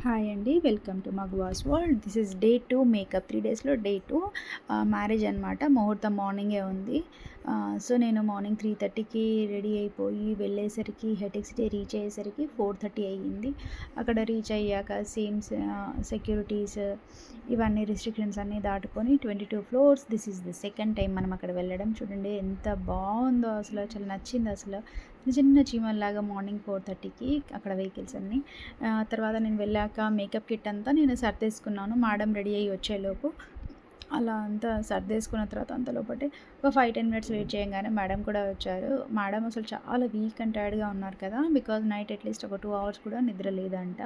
Hi అండి, welcome to Maguvas world. This is day 2 makeup. 3 డేస్లో day 2 marriage అనమాట. ముహూర్తం మార్నింగే ఉంది. సో నేను మార్నింగ్ 3:30కి రెడీ అయిపోయి వెళ్ళేసరికి హెటెక్ సిటీ రీచ్ అయ్యేసరికి 4:30 అయ్యింది. అక్కడ రీచ్ అయ్యాక సేమ్ సెక్యూరిటీస్ ఇవన్నీ రిస్ట్రిక్షన్స్ అన్నీ దాటుకొని 22 floors. This is the second time మనం అక్కడ వెళ్ళడం. చూడండి ఎంత బాగుందో, అసలు చాలా నచ్చింది. అసలు చిన్న చిన్న చీమల్లాగా మార్నింగ్ 4:30కి అక్కడ వెహికల్స్ అన్నీ. తర్వాత నేను వెళ్ళాక మేకప్ కిట్ అంతా నేను సర్దేసుకున్నాను మేడం రెడీ అయ్యి వచ్చేలోపు. అలా అంతా సర్దేసుకున్న తర్వాత అంతలోపటే ఒక 5-10 మినిట్స్ వెయిట్ చేయగానే మేడం కూడా వచ్చారు. మేడం అసలు చాలా వీక్ అండ్ టైర్డ్గా ఉన్నారు కదా, బికాజ్ నైట్ అట్లీస్ట్ ఒక 2 అవర్స్ కూడా నిద్ర లేదంట.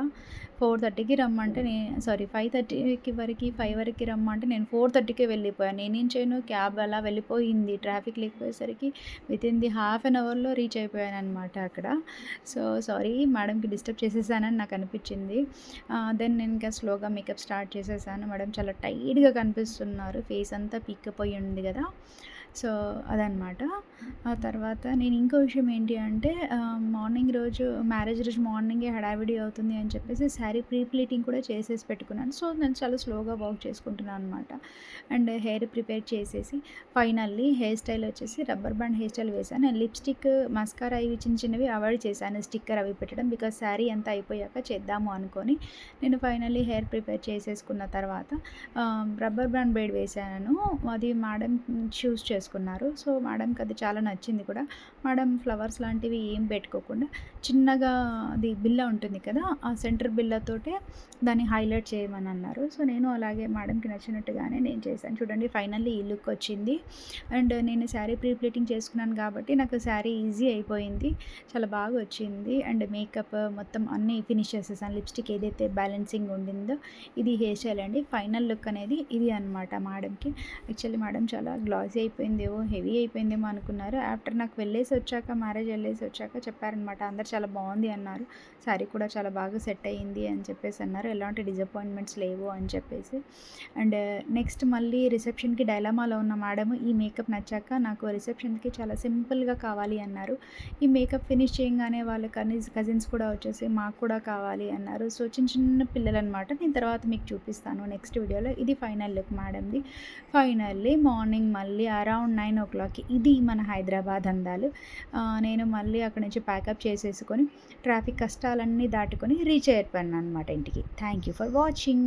4:30కి రమ్మంటే 5:30కి వరకు 5 వరకు రమ్మంటే నేను 4:30కే వెళ్ళిపోయాను. నేనేం చేయను, క్యాబ్ అలా వెళ్ళిపోయింది. ట్రాఫిక్ లేకపోయేసరికి వితిన్ ది హాఫ్ అన్ అవర్లో రీచ్ అయిపోయాను అనమాట అక్కడ. సో సారీ, మేడంకి డిస్టర్బ్ చేసేసానని నాకు అనిపించింది. దెన్ నేను ఇంకా స్లోగా మేకప్ స్టార్ట్ చేసేసాను. మేడం చాలా టైట్గా కనిపిస్తున్నారు, ఫేస్ అంతా పీక్కపోయి ఉంది కదా. సో అదనమాట. ఆ తర్వాత నేను ఇంకో విషయం ఏంటి అంటే, మార్నింగ్ రోజు మ్యారేజ్ రోజు మార్నింగే హడావిడి అవుతుంది అని చెప్పేసి శారీ ప్రీ ప్లీటింగ్ కూడా చేసేసి పెట్టుకున్నాను. సో నేను చాలా స్లోగా వర్క్ చేసుకుంటున్నాను అనమాట. అండ్ హెయిర్ ప్రిపేర్ చేసేసి ఫైనల్లీ హెయిర్ స్టైల్ వచ్చేసి రబ్బర్ బ్యాండ్ హెయిర్ స్టైల్ వేసాను. నేను లిప్స్టిక్, మస్కారా ఇవి చిన్న చిన్నవి అవాయిడ్ చేశాను, స్టిక్కర్ అవి పెట్టడం, బికాజ్ శారీ అంతా అయిపోయాక చేద్దాము అనుకొని. నేను ఫైనల్లీ హెయిర్ ప్రిపేర్ చేసేసుకున్న తర్వాత రబ్బర్ బ్యాండ్ బేడ్ వేసాను. అది మేడం చూస్ చేసుకున్నారు. సో మేడంకి అది చాలా నచ్చింది కూడా. మేడం ఫ్లవర్స్ లాంటివి ఏం పెట్టుకోకుండా చిన్నగా అది బిల్ల ఉంటుంది కదా, ఆ సెంటర్ బిల్లతోటే దాన్ని హైలైట్ చేయమని అన్నారు. సో నేను అలాగే మేడంకి నచ్చినట్టుగానే నేను చేశాను. చూడండి ఫైనల్లీ ఈ లుక్ వచ్చింది. అండ్ నేను శారీ ప్రీ ప్లీటింగ్ చేసుకున్నాను కాబట్టి నాకు శారీ ఈజీ అయిపోయింది, చాలా బాగా వచ్చింది. అండ్ మేకప్ మొత్తం అన్నీ ఫినిష్ చేసేసాను. లిప్స్టిక్ ఏదైతే బ్యాలెన్సింగ్ ఉండిందో ఇది హెయిర్ స్టైల్ అండి. ఫైనల్ లుక్ అనేది ఇది అనమాట మేడంకి. యాక్చువల్లీ మేడం చాలా గ్లాసీ అయిపోయిందేమో, హెవీ అయిపోయిందేమో అనుకున్నారు. ఆఫ్టర్ నాకు మ్యారేజ్ వెళ్ళేసి వచ్చాక చెప్పారనమాట, అందరు చాలా బాగుంది అన్నారు, శారీ కూడా చాలా బాగా సెట్ అయ్యింది అని చెప్పేసి అన్నారు, ఎలాంటి డిసప్పాయింట్మెంట్స్ లేవు అని చెప్పేసి. అండ్ నెక్స్ట్ మళ్ళీ రిసెప్షన్కి డైలమాలో ఉన్న మేడం ఈ మేకప్ నచ్చాక నాకు రిసెప్షన్కి చాలా సింపుల్గా కావాలి అన్నారు. ఈ మేకప్ ఫినిష్ చేయగానే వాళ్ళ కజిన్స్ కూడా వచ్చేసి మాకు కూడా కావాలి అన్నారు. సో చిన్న చిన్న పిల్లలు అనమాట. నేను తర్వాత మీకు చూపిస్తాను నెక్స్ట్ వీడియోలో. ఇది ఫైనల్ లుక్ మేడంది. ఫైనల్లీ మార్నింగ్ మళ్ళీ అరౌండ్ 9 o'clock ఇది మన హైదరాబాద్ అందాలు. నేను మళ్ళీ అక్కడి నుంచి ప్యాకప్ చేసేసుకొని ట్రాఫిక్ కష్టాలన్నీ దాటుకొని రీచ్ అయిపోయాను అనమాట ఇంటికి. Thank you for watching.